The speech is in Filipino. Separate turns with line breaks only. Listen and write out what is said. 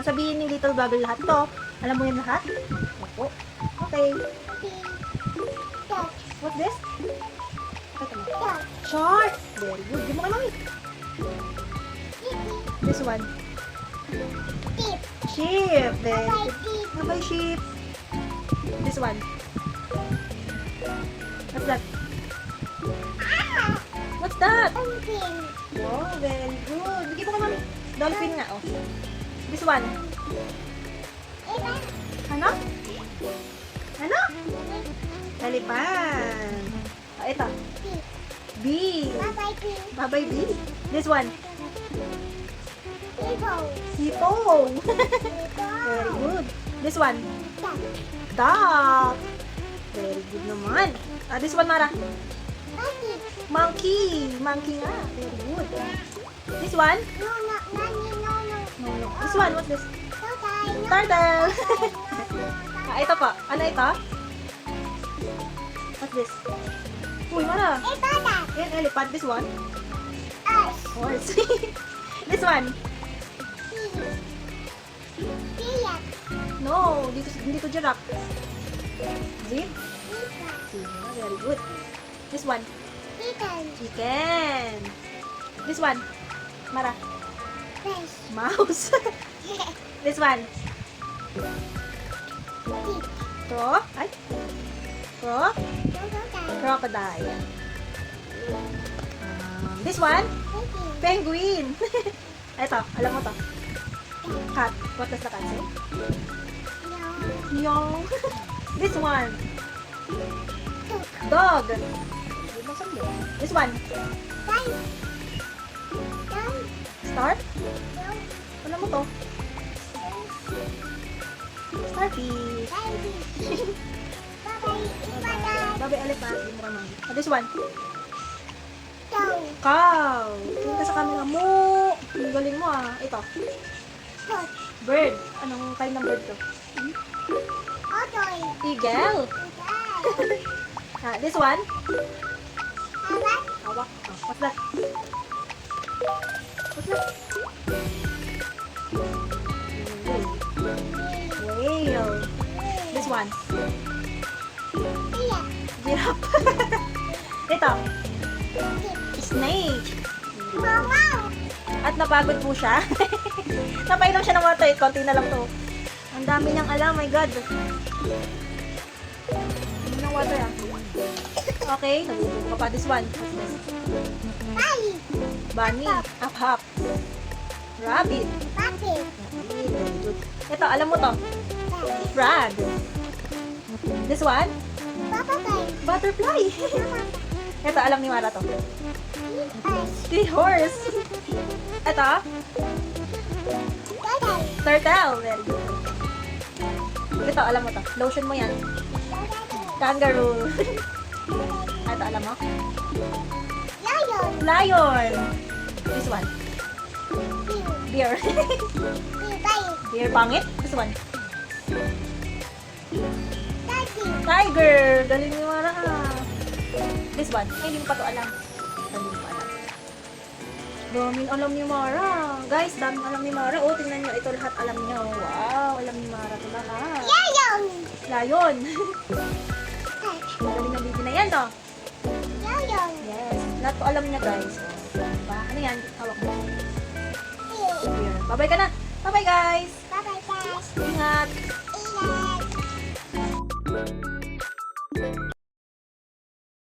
Sabihin ni Little Vlogger lahat to. Alam mo yan lahat? Opo. Okay. What's this? Shark. Very good. Give mo kay mami. This one. Sheep. Very good. Bye-bye, sheep. This one. What's that? What's that? Oh, very good. Bigay mo kay mami. Dolphin nga, oh. This one. Ano? Ano? Elephant. Ah, ito. Bee. Bye-bye, bee. This one. Hippo. Very good. This one. Duck. Very good naman. Ah, this one, Mara. Monkey. Monkey nga. Very good. This one. No. This one, what's this? Turtle. Ah, ito pa. Ano ito? What's this? Uy, Mara. Yan, elephant. This one. Horse. This one. No, hindi ko giraffe. Zip? Very good. This one. Chicken. This one. Mara. Mouse. This one. Ay. Crocodile. This one. Penguin. Ito, alam mo to. Cat. What does the cat say? Meow. This one. Dog. This one. Star? Ano mo to? Starfish. Bye-bye elephant. This one. Cow. Tingin ka sa camera mo. Ang galing mo ah. Ito. Bird. Anong kind ng bird to? Eagle. Ah, this one. Hawak. Oh, what's that? What's that? Whale. This one. Giraffe. Ito. Snake. At napagod po siya. Napainom siya ng water. Konti na lang to. Ang dami niyang alam. My God. Ano ng water ah. Okay. Nabubuo ka pa. This one. Bunny. Hap-hap. Rabbit. Very good. Ito, alam mo to. Frog. This one? Butterfly. Ito, alam ni Mara to. Horse. Ito? Turtle. Very good. Ito, alam mo to. Lotion mo yan. Kangaroo. Ito, alam mo? Lion. This one. Bear. Bear pangit. This one. Tiger. Galing ni Mara ah. This one. Ay, hindi mo pa to alam. Hindi mo pa alam. Daming alam ni Mara. Guys, daming alam ni Mara. Oh, tingnan nyo. Ito lahat alam niya. Wow, alam ni Mara ito lahat. Lion. Galing na bibi na yan, no? Yes. Lahat to alam niya, guys. Diba? Ano yan? Hawak mo. Bye-bye ka na. Bye-bye, guys. Ingat.